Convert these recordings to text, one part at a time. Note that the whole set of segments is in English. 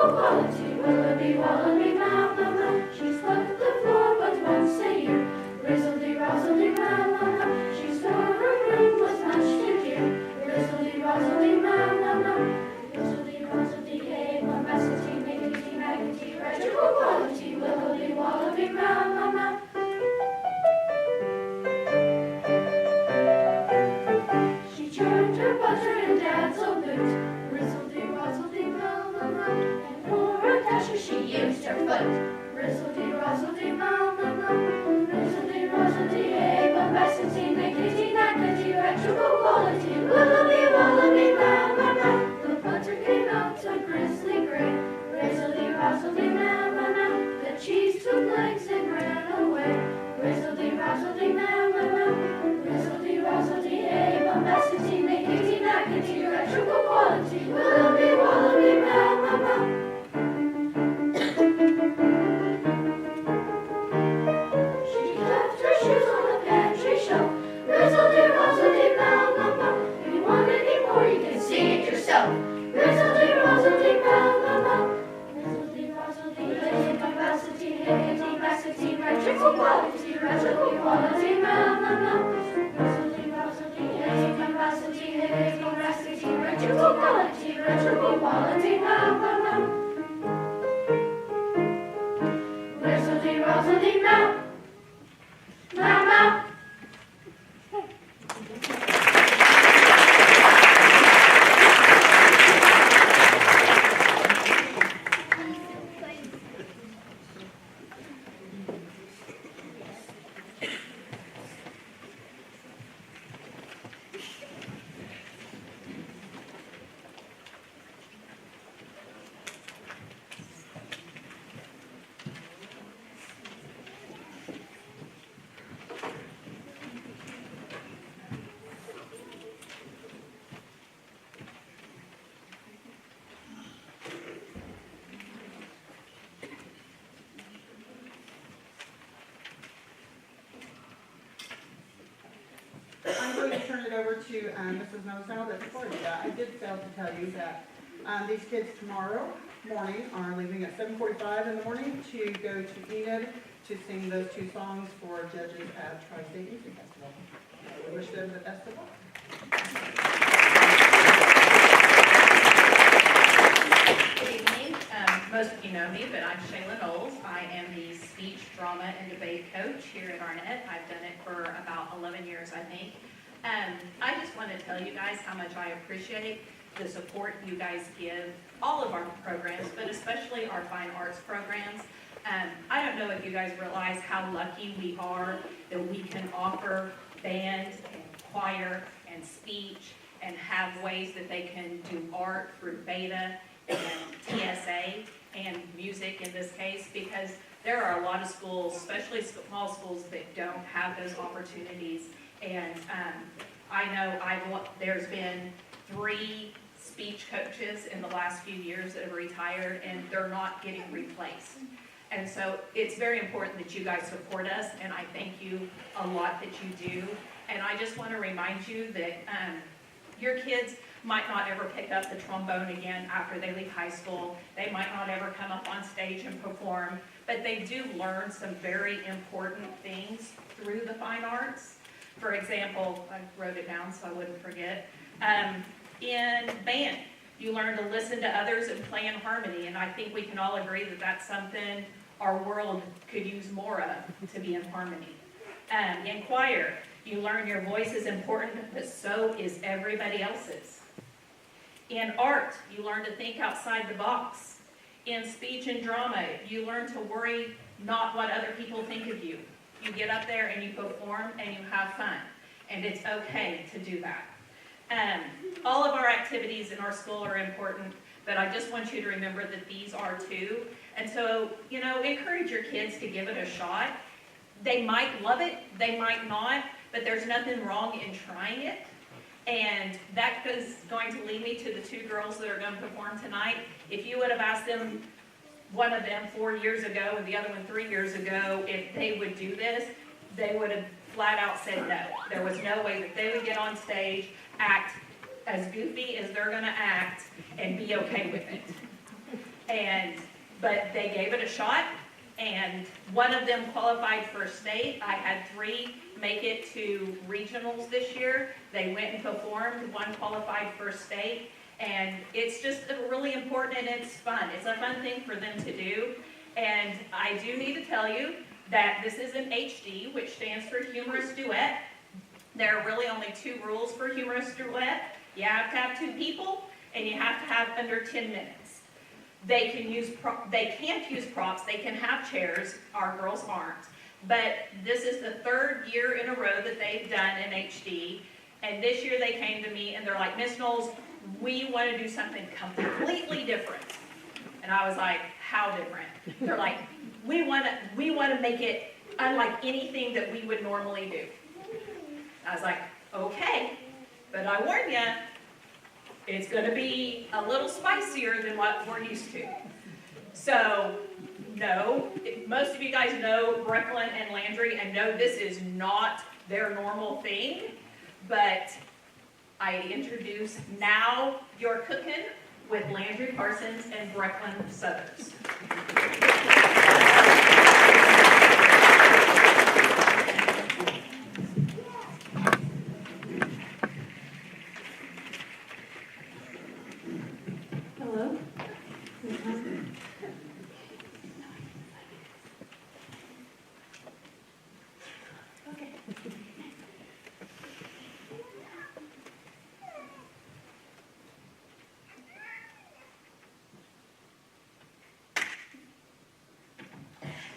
electrical quality. Willoughby, wallaby, ma, ma, ma. She swept the floor but once a year. Rizzledy, rozzledy, ma, ma, ma. She swore her room was much too dear. Rizzledy, rozzledy, ma, ma, ma. Rizzledy, rozzledy, hey, bombacity, niggity, naggity, electrical quality. Willoughby, wallaby, ma, ma, ma. She churned her butter in Dad's old boot. Rizzledy, rozzledy, ma, ma, ma. And for a dasher she used her foot. Rizzledy, rozzledy, ma, ma, ma. Rizzledy, rozzledy, hey, bombacity, niggity, naggity, electrical quality. Willoughby, wallaby, ma, ma, ma. The butter came out a grizzly gray. Rizzledy, rozzledy, ma, ma, ma. The cheese took legs and ran away. Rizzledy, rozzledy, ma, ma, ma. Rizzledy, rozzledy, hey, bombacity, niggity, naggity, electrical quality. Willoughby, wallaby, ma, ma, ma. She left her shoes on the pantry shelf. Rizzledy, rozzledy, ma, ma, ma. If you want any more, you can sing it yourself. Rizzledy, rozzledy, ma, ma, ma. Rizzledy, rozzledy, hey, bombacity, niggity, naggity, electrical quality, electrical quality, ma, ma, ma. Rizzledy, rozzledy, hey, bombacity, hey, bombacity, electrical quality, electrical quality, ma, ma, ma. Rizzledy, rozzledy, ma, ma, ma. I'm going to turn it over to Mrs. Nosnell, but before I do that, I did fail to tell you that these kids tomorrow morning are leaving at 7:45 in the morning to go to Enid to sing those two songs for judges at Tri-State Music Festival. I wish them the best of luck. Good evening. Most of you know me, but I'm Shayla Knowles. I am the speech, drama, and debate coach here at Arnett. I've done it for about 11 years, I think. I just want to tell you guys how much I appreciate the support you guys give all of our programs, but especially our fine arts programs. I don't know if you guys realize how lucky we are that we can offer band and choir and speech and have ways that they can do art through Beta and TSA and music in this case, because there are a lot of schools, especially small schools, that don't have those opportunities. And I know there's been 3 speech coaches in the last few years that have retired, and they're not getting replaced. And so it's very important that you guys support us, and I thank you a lot that you do. And I just want to remind you that your kids might not ever pick up the trombone again after they leave high school. They might not ever come up on stage and perform, but they do learn some very important things through the fine arts. For example, I wrote it down so I wouldn't forget. In band, you learn to listen to others and play in harmony, and I think we can all agree that that's something our world could use more of, to be in harmony. In choir, you learn your voice is important, but so is everybody else's. In art, you learn to think outside the box. In speech and drama, you learn to worry not what other people think of you. You get up there and you perform and you have fun, and it's okay to do that. All of our activities in our school are important, but I just want you to remember that these are too. And so, encourage your kids to give it a shot. They might love it, they might not, but there's nothing wrong in trying it. And that is going to lead me to the 2 girls that are going to perform tonight. If you would have asked them, one of them 4 years ago and the other one 3 years ago, if they would do this, they would have flat out said no. There was no way that they would get on stage, act as goofy as they're going to act, and be okay with it. But they gave it a shot, and one of them qualified for state. I had 3 make it to regionals this year. They went and performed, one qualified for state, and it's just really important and it's fun. It's a fun thing for them to do. And I do need to tell you that this is an HD, which stands for humorous duet. There are really only 2 rules for humorous duet. You have to have 2 people, and you have to have under 10 minutes. They can't use props, they can have chairs, our girls aren't. But this is the 3rd year in a row that they've done an HD, and this year they came to me and they're like, Miss Knowles, we want to do something completely different. And I was like, how different? They're like, we want to make it unlike anything that we would normally do. I was like, okay, but I warn you, it's going to be a little spicier than what we're used to. So, no, most of you guys know Brecklin and Landry and know this is not their normal thing, but I introduce Now You're Cookin' with Landry Parsons and Brecklin Southers. Hello? Okay.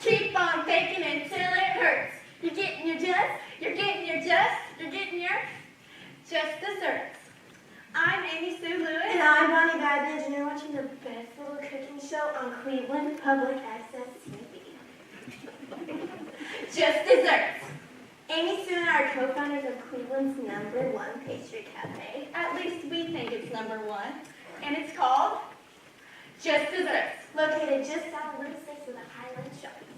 Keep on faking until it hurts. You're getting your just, you're getting your just, you're getting your just desserts. I'm Amy Sue Lewis. And I'm Bonnie Babbage, and you're watching the best little cooking show on Cleveland Public Access TV. Just desserts. Amy Sue and I are co-founders of Cleveland's #1 pastry cafe. At least we think it's #1. And it's called Just Desserts. Located just south of Route 6 of the Highland Shopping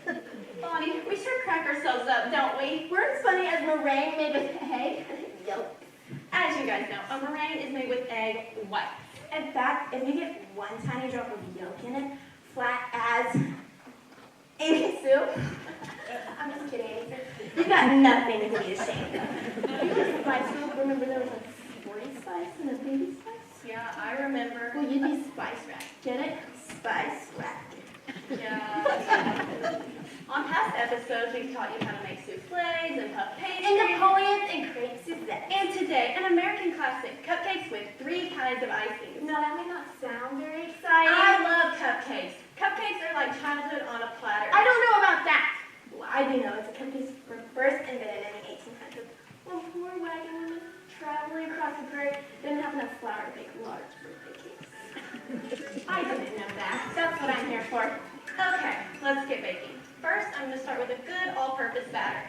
Center. Bonnie, we sure crack ourselves up, don't we? We're as funny as meringue made with egg yolk. As you guys know, a meringue is made with egg whites. In fact, if you get one tiny drop of yolk in it, flat as Amy Sue. I'm just kidding, Amy Sue. You've got nothing to be ashamed of. You guys spice group, remember there was a sporty spice and a baby spice? Yeah, I remember. Well, you'd be spice rack. Get it? Spice rack. Yeah. On past episodes, we've taught you how to make souffles and puff pastries. And Napoleons and crepe Suzette. And today, an American classic, cupcakes with 3 kinds of icing. Now that may not sound very exciting. I love cupcakes. Cupcakes are like childhood on a platter. I don't know about that. Well, I do know it's a cupcakes were first invented in the 1800s. When poor wagon women traveling across the prairie didn't have enough flour to bake large birthday cakes. I didn't know that. That's what I'm here for. Okay, let's get baking. First, I'm going to start with a good all-purpose batter.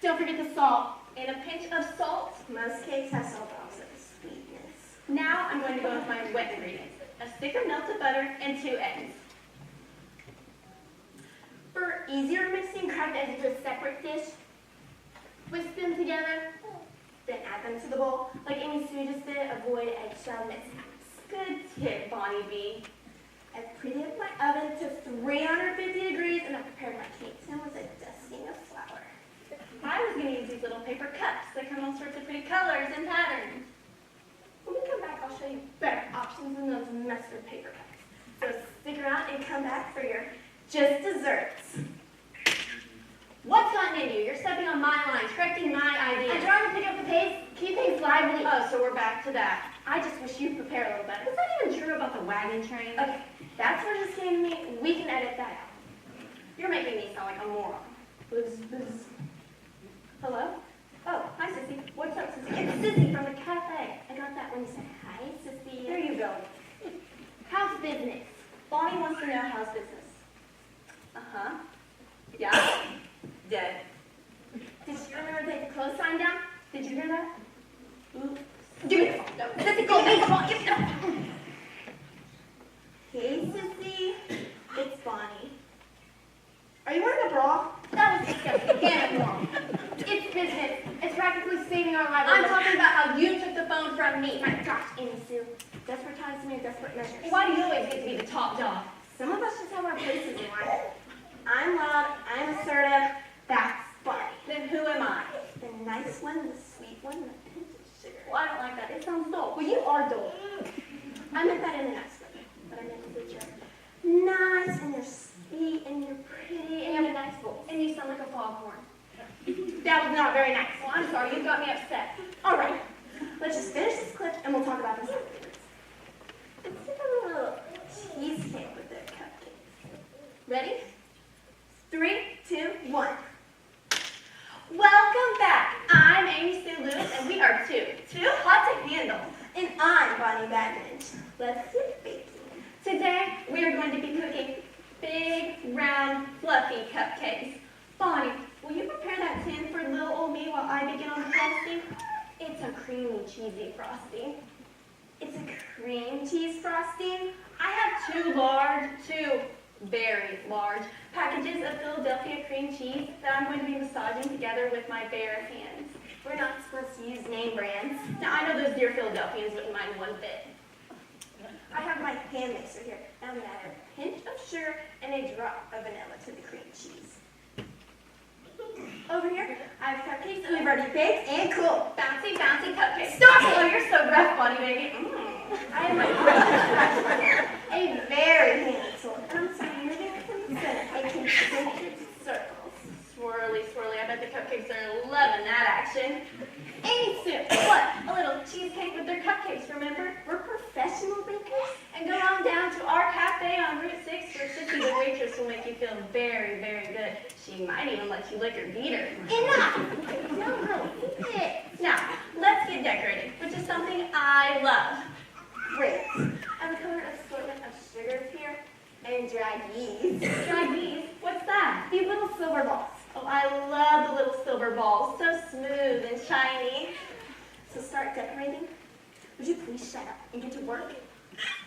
Don't forget the salt. And a pinch of salt. Most cakes have salt also sweetness. Now I'm going to go with my wet ingredients. A stick of melted butter and 2 eggs. For easier mixing, crack the eggs into a separate dish. Whisk them together, then add them to the bowl. Like Amy Sue just did, avoid eggshell mishaps. Good tip, Bonnie B. I preheated my oven to 350 degrees and I prepared my cake tin with a dusting of flour. I was going to use these little paper cups that come all sorts of pretty colors and patterns. When we come back, I'll show you better options than those mustard paper cups. So stick around and come back for your Just Desserts. What's gotten into you? You're stepping on my line, correcting my I'm ideas. trying to pick up the pace, keep things lively. Oh, so we're back to that. I just wish you'd prepare a little better. Is that even true about the wagon train? Okay, that's what just came to me. We can edit that out. You're making me sound like a moron. Buzz, buzz. Hello? Oh, hi, Sissy. What's up, Sissy? It's Sissy from the cafe. I got that when you said hi, Sissy. There you go. How's business? Bonnie wants to know how's business. Uh-huh. Yeah? Dead. Did you remember to take the close sign down? Did you hear that? Ooh. Give me the phone. No. Sissy, go, come on, give me the phone. Hey, Sissy. It's Bonnie. Are you wearing a bra? That was disgusting and wrong. It's business. It's practically saving our lives. I'm talking about how you took the phone from me. My gosh, Amy Sue. Desperate times demand desperate measures. Why do you always get to be the top dog? Some of us just have our places in life. I'm loud, I'm assertive, that's funny. Then who am I? The nice one, the sweet one, the pinch of sugar. Well, I don't like that. It sounds dull. Well, you are dull. I meant that in a nice way, but I meant that you're nice and you're sweet and you're pretty and you have a nice voice. And you sound like a foghorn. That was not very nice. Well, I'm sorry. You got me upset. All right, let's just finish this clip and we'll talk about this afterwards. Let's take a little cheesecake with the cupcakes. Ready? 3, 2, 1. Welcome back. I'm Amy Sue Lewis, and we are too hot to handle. And I'm Bonnie Bagnage. Let's get baking. Today, we are going to be cooking big, round, fluffy cupcakes. Bonnie, will you prepare that tin for little old me while I begin on the frosting? It's a creamy, cheesy frosting. It's a cream cheese frosting. I have two very large packages of Philadelphia cream cheese that I'm going to be massaging together with my bare hands. We're not supposed to use name brands. Now, I know those dear Philadelphians wouldn't mind one bit. I have my hand mixer here. Now I'm gonna add a pinch of sugar and a drop of vanilla to the cream cheese. Over here, I have cupcakes that we've already baked and cooled. Bouncy, bouncy cupcakes. Stop it! Oh, you're so rough, Bonnie, baby. I have my a very handy tool. And I'm moving it from the center, making concentric circles. Swirly, swirly. I bet the cupcakes are loving that action. Amy Sue, What? A little cheesecake with their cupcakes, remember? we're professional bakers. And go on down to our cafe on Route 6 where Sissy the waitress will make you feel very, very good. She might even let you lick her beater. Enough! No, no, keep it. Now, let's get decorating, which is something I love. Great. I've covered an assortment of sugars here and dried yeast. Try these. What's that? These little silver balls. Oh, I love the little silver balls. So smooth and shiny. So start decorating. Would you please shut up and get to work?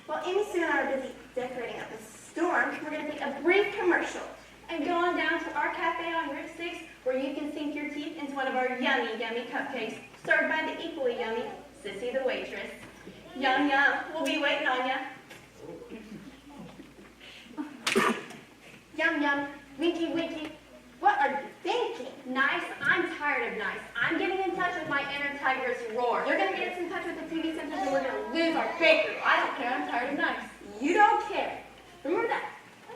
While Amy Sue and I are busy decorating up a storm, we're going to take a brief commercial. And go on down to our cafe on Route 6 where you can sink your teeth into one of our yummy, yummy cupcakes served by the equally yummy Sissy the waitress. Yum, yum. We'll be waiting on ya. Yum, yum. Winky, winky. What are you thinking? Nice. I'm tired of nice. I'm getting in touch with my inner tigress roar. You're going to get us in touch with the TV centers and we're going to Lose our bakery. I don't care. I'm tired of nice. You don't care. Remember that.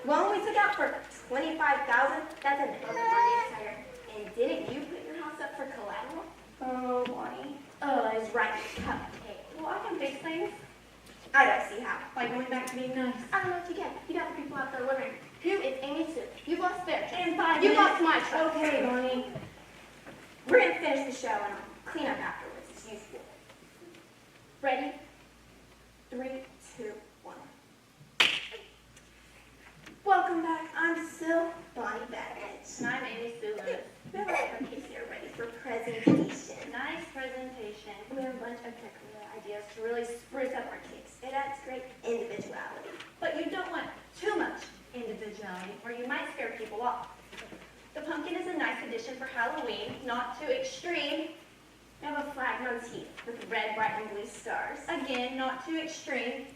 One we took out for $25,000, that's an entire. And didn't you put your house up for collateral? Oh, Bonnie. Oh, I was right. Cupcake. Well, I can fix things. I don't see how. By going back to being nice. I don't know if you can. You got the people out there wondering, who is Amy Sue? You lost theirs. In 5 You minutes. lost my trust. Okay, Bonnie. We're going to finish the show and I'll clean up afterwards as usual. Ready? 3, 2, 1. Welcome back. I'm still Bonnie Baggage. And I'm Amy Sue Lewis. We have our cupcakes here ready for presentation. Nice presentation. We have a bunch of technical ideas to really spruce up our cakes. It adds great individuality. But you don't want too much individuality or you might scare people off. The pumpkin is a nice addition for Halloween, not too extreme. We have a flag motif with red, white, and blue stars. Again, not too extreme.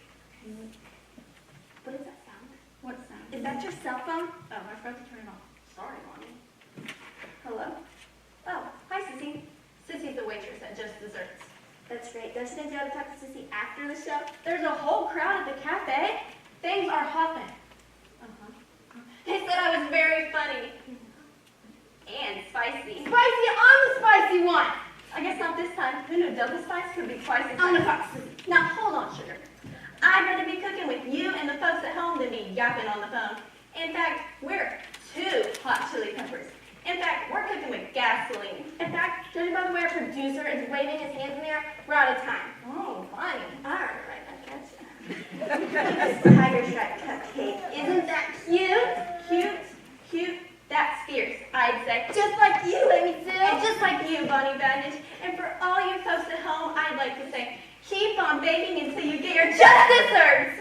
What does that sound? What sound? Is that your cell phone? Oh, I forgot to turn it off. Sorry, Bonnie. Hello? Oh, hi, Sissy. Sissy's the waitress at Just Desserts. That's great. Don't you think you ought to talk to Sissy after the show? There's a whole crowd at the cafe. Things are hopping. They said I was very funny. And spicy. Spicy, I'm the spicy one! I guess not this time. Who knew double spice could be twice as I'm the spicy? fox. Now, hold on, sugar. I'd rather be cooking with you and the folks at home than be yapping on the phone. In fact, we're 2 hot chili peppers. In fact, we're cooking with gasoline. In fact, judging by the way our producer is waving his hands in the air, we're out of time. Oh, funny. All right, I gotcha. This tiger stripe cupcake. Isn't that cute? Cute, cute. That's fierce, I'd say. Just like you, Amy Sue. And just like you, Bonnie Bagnage. And for all you folks at home, I'd like to say, keep on baking until you get your Just Desserts.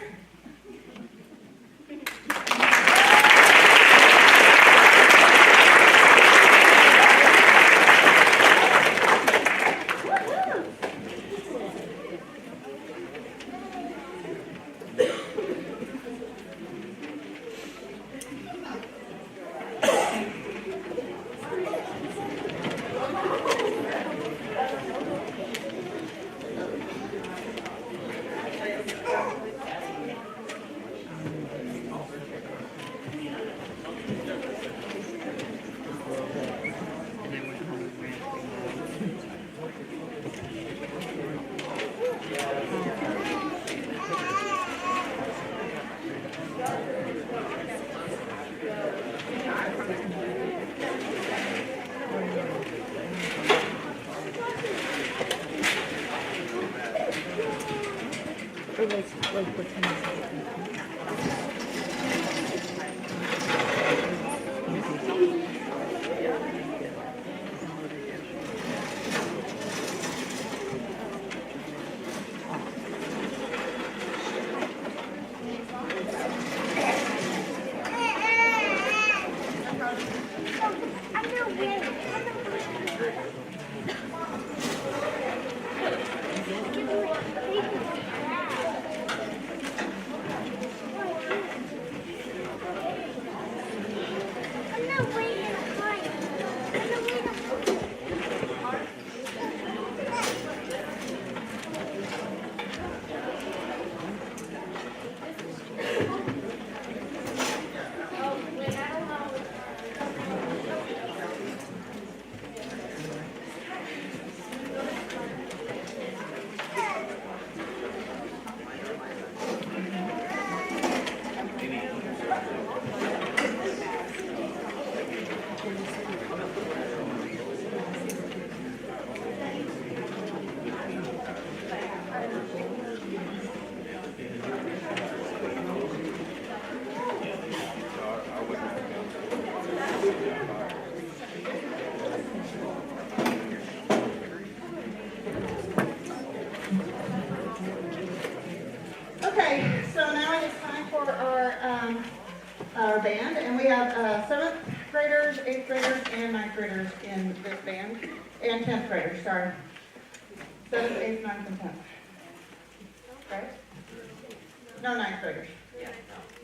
Okay, so now it is time for our band, and we have 7th graders, 8th graders, and 9th graders in this band, and 10th graders, sorry. 7th, 8th, 9th, and 10th. Right? No 9th graders.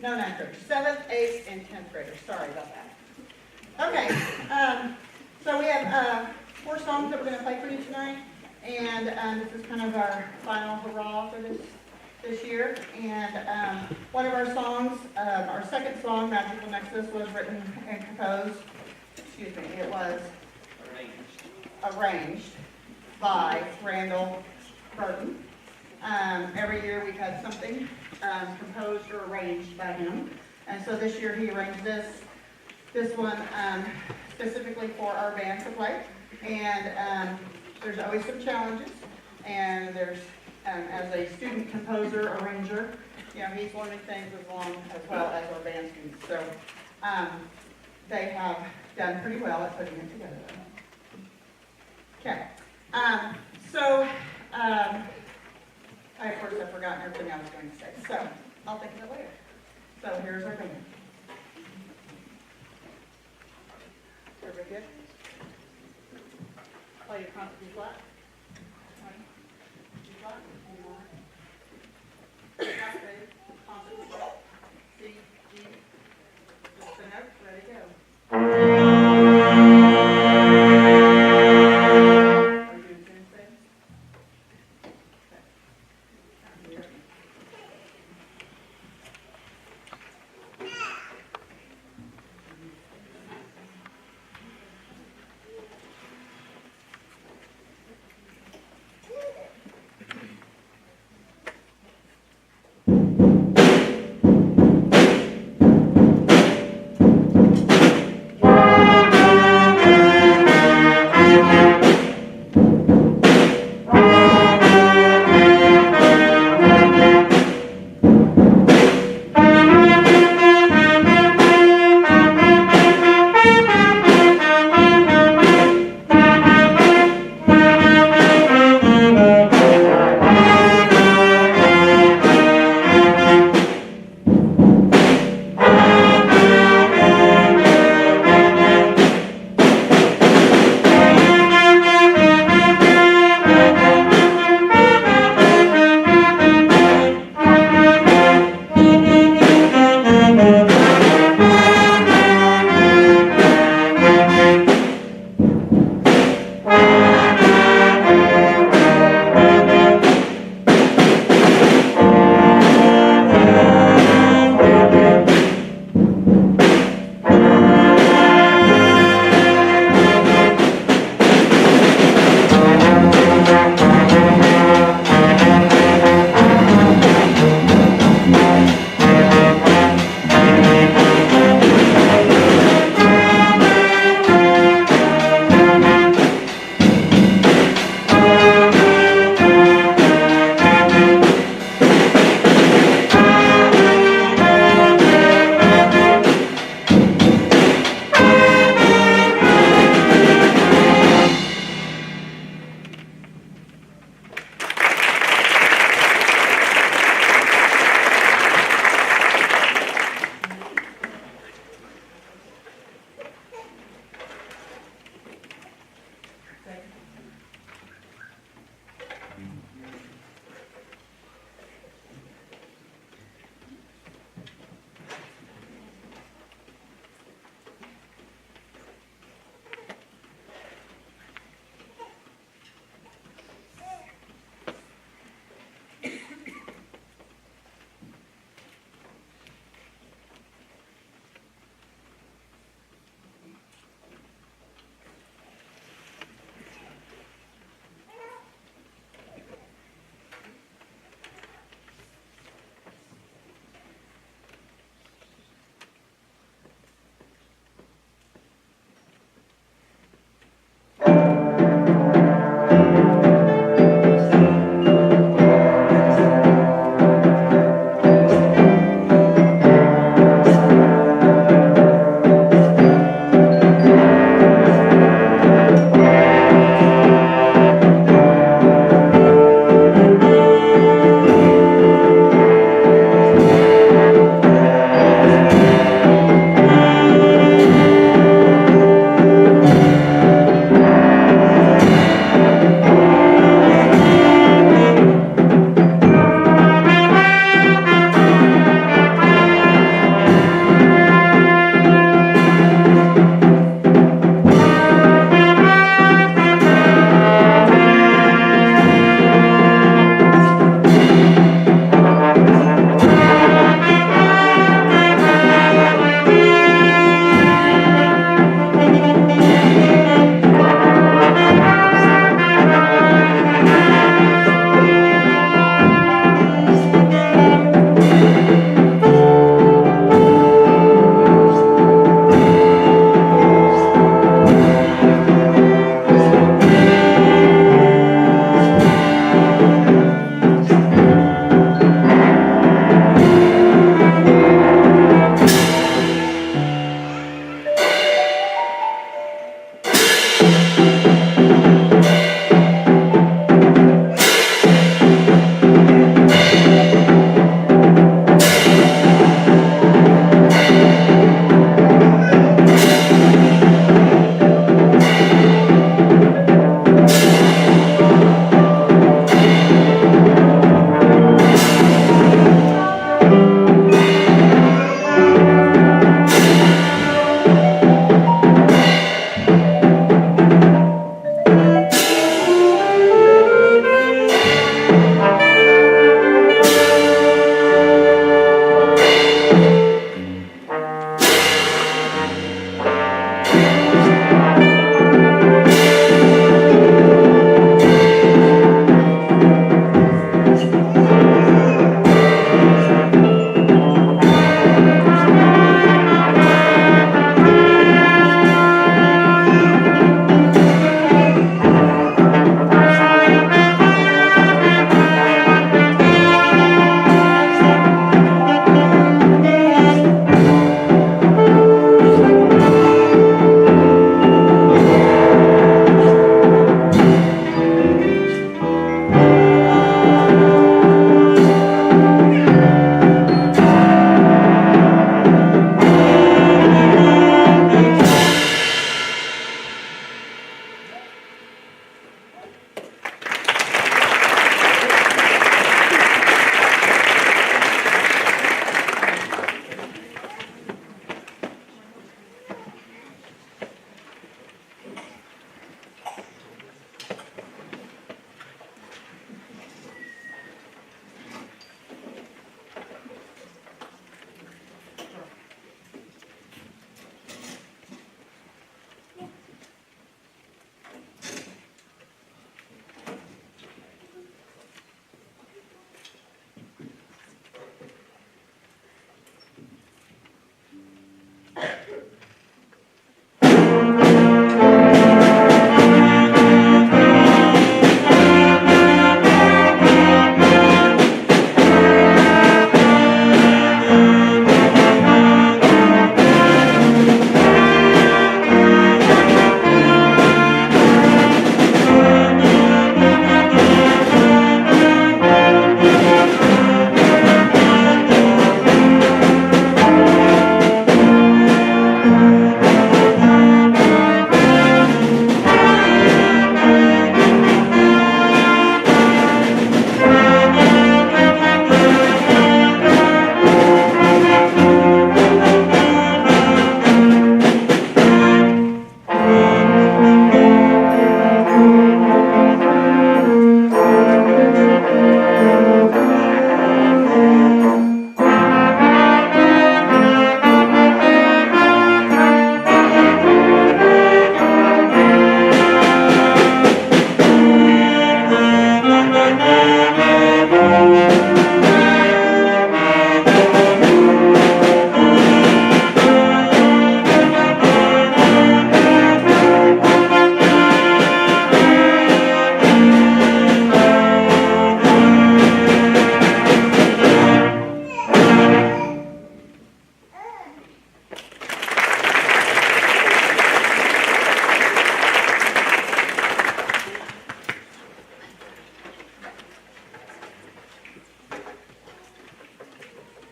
No 9th graders. 7th, 8th, and 10th graders, sorry about that. Okay, so we have 4 songs that we're going to play for you tonight, and this is kind of our final hurrah for this year. And one of our songs, our second song, Magical Nexus, was written and composed, it was arranged by Randall Burton. Every year we've had something composed or arranged by him. And so this year he arranged this one specifically for our band to play. And there's always some challenges. And there's, as a student composer, arranger, he's learning things as well as our band students. So they have done pretty well at putting it together. Okay. I, of course, have forgotten everything I was going to say. So I'll think of it later. So here's our band. Everybody good? Play your concert B flat. B flat. Concert B flat. C, G. Just the notes. Ready to go. Are you doing the same thing? Okay.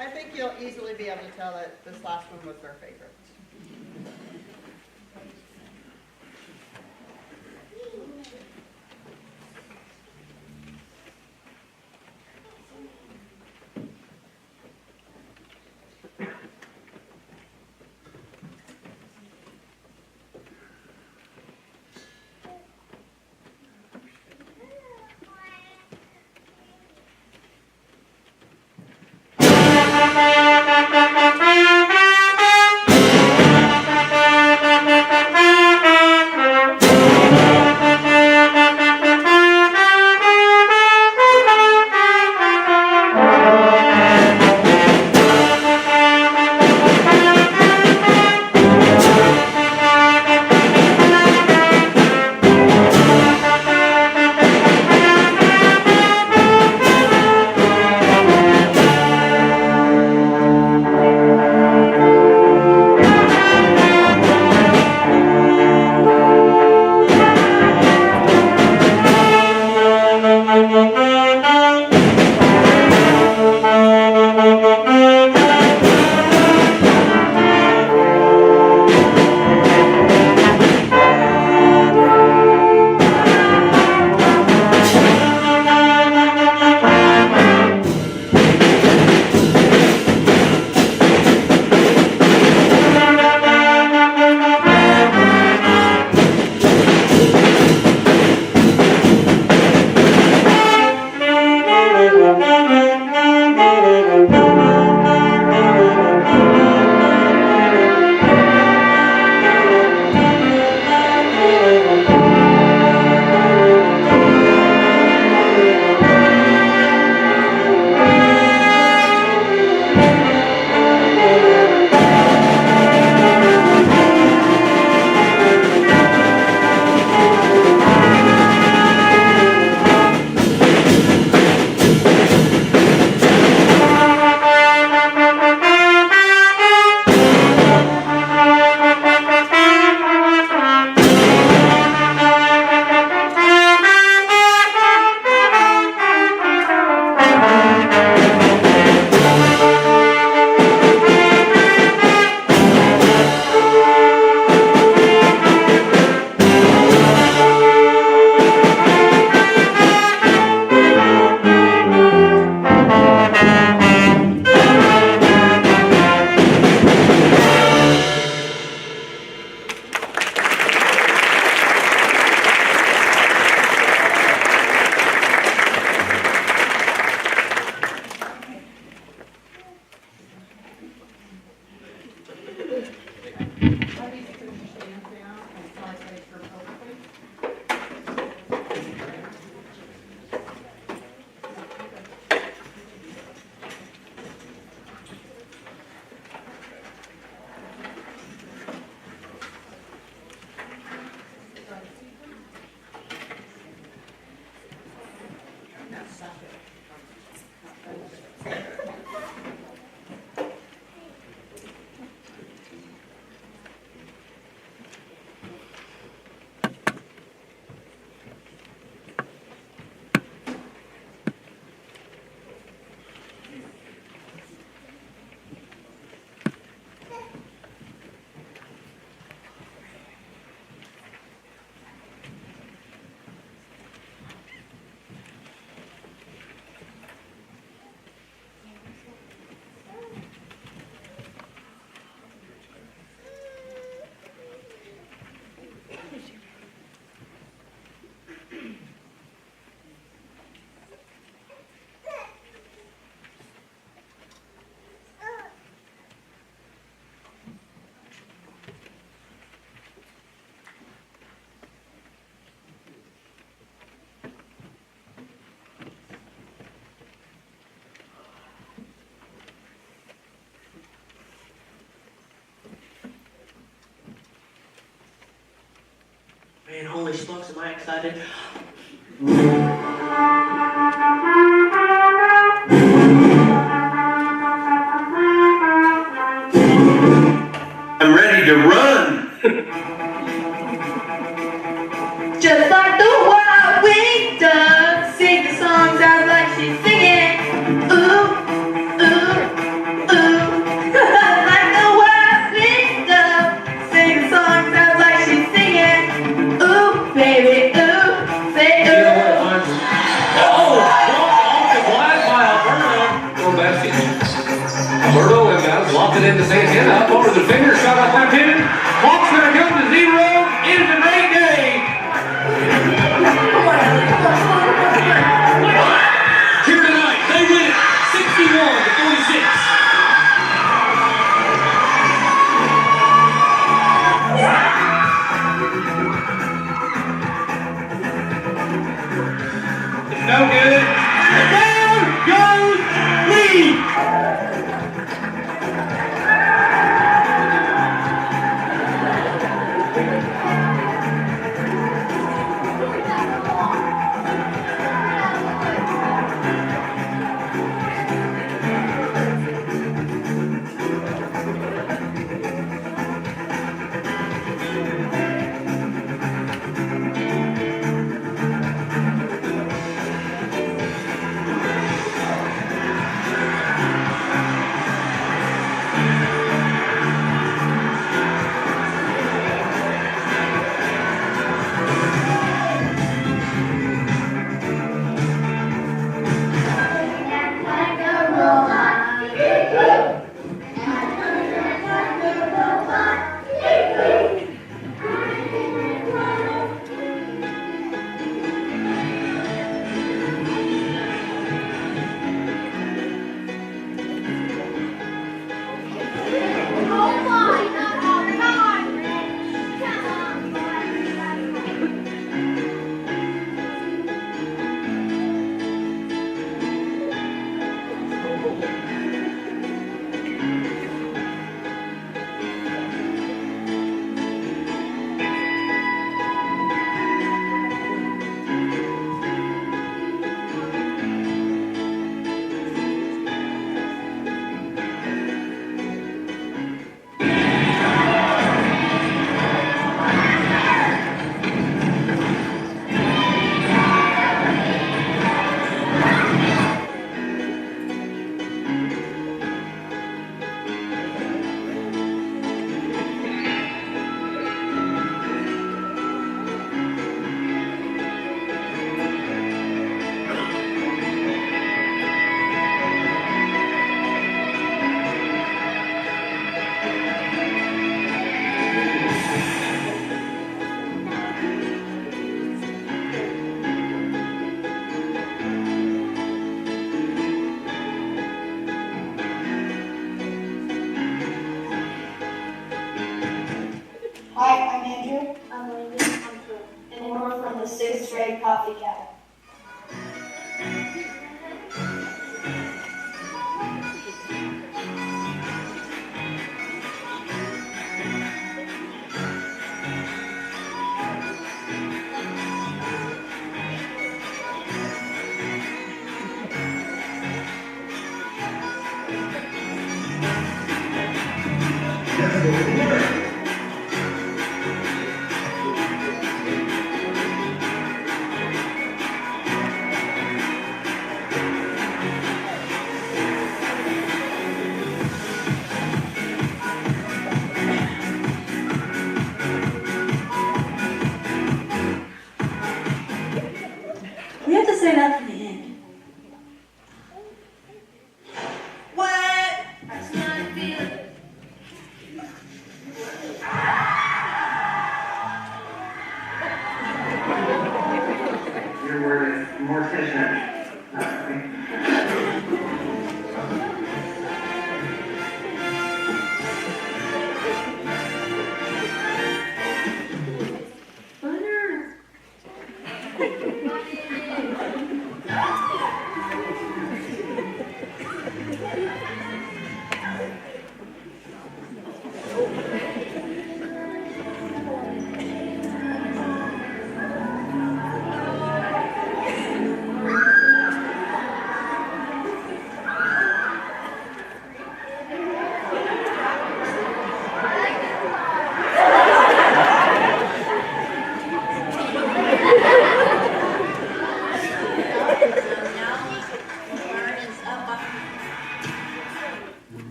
I think you'll easily be able to tell that this last one was their favorite. smokes, am I excited? I'm ready to run. Just like the wild winged dove, sing the songs out like she's singing. Ooh, ooh, ooh. Like the wild winged dove, sing the songs out like she's singing. Ooh, baby, ooh, say ooh. Oh, off the glide by Alberto. Well, that's it. Alberto and guys locked it into Santana. Up over the finger, shot up left handed. Clock's going to come to 0. It is a great day. Here tonight, they win it 61-46. It's no good. Down goes Lee. Hi, I'm Andrew. I'm Lindy. I'm Drew. And we're from the 6th grade Coffee Cat. We have to say that for the end. What? That's not feeling.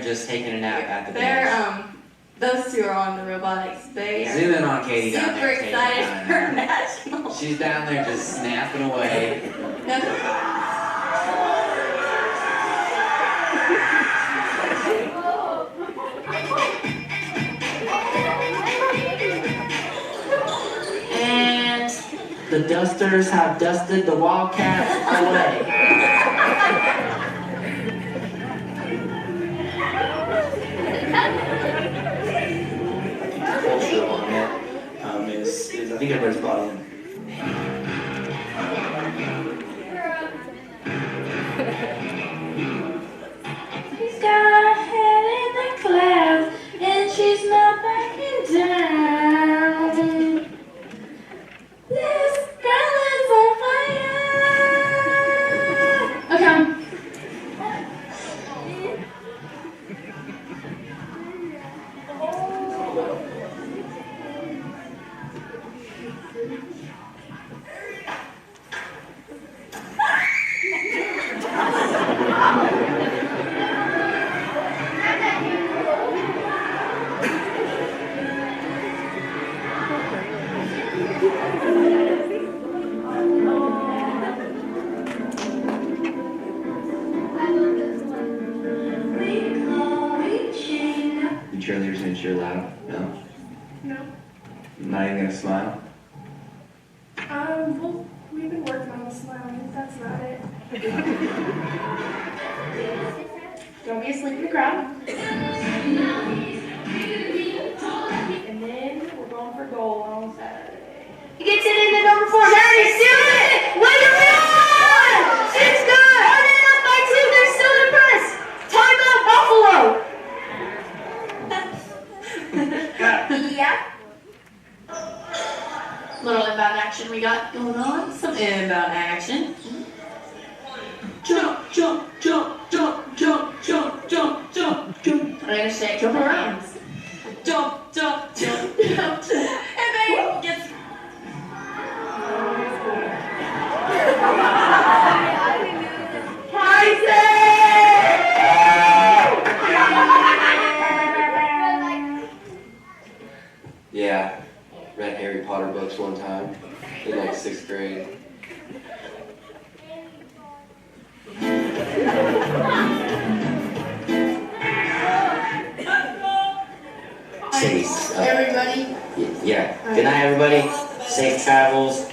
just taking a nap at the They're bench. those two are on the robotics. They are Zoom in on Katie down super there. taking a excited nap. for nationals. She's down there just snapping away. And the dusters have dusted the Wildcats away. Culture on it is I think everybody's bought in. She's got her head in the clouds, and she's not backing down. This girl is on fire. Okay. You cheerleaders gonna cheer loud? No? No. Not even gonna smile? Well, we've been working on the smiling. That's about it. Don't be asleep in the crowd. And then we're going for goal on Saturday. He gets it into number 4. There he steals it. Wait a minute. It's good. Running up by 2. They're still in press. Timeout, Buffalo. Yeah. Little inbound action we got going on. Some inbound action. Jump, jump, jump, jump, jump, jump, jump, jump, jump. I'm gonna shake your hands. Jump, jump, jump, jump. And then gets. Yeah. Read Harry Potter books one time in like 6th grade. Safe. Everybody. Yeah. Good night, everybody. Safe travels.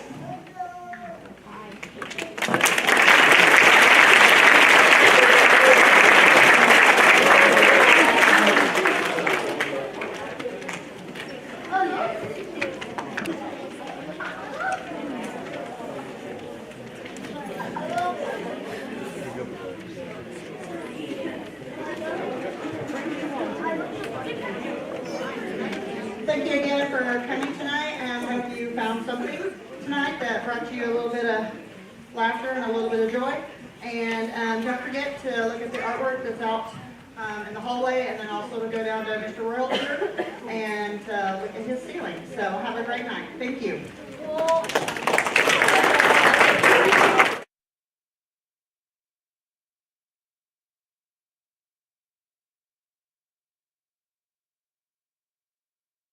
Thank you again for coming tonight, and I hope you found something tonight that brought you a little bit of laughter and a little bit of joy. And don't forget to look at the artwork that's out in the hallway, and then also to go down to Mr. Royal's room and look at his ceiling. So have a great night. Thank you.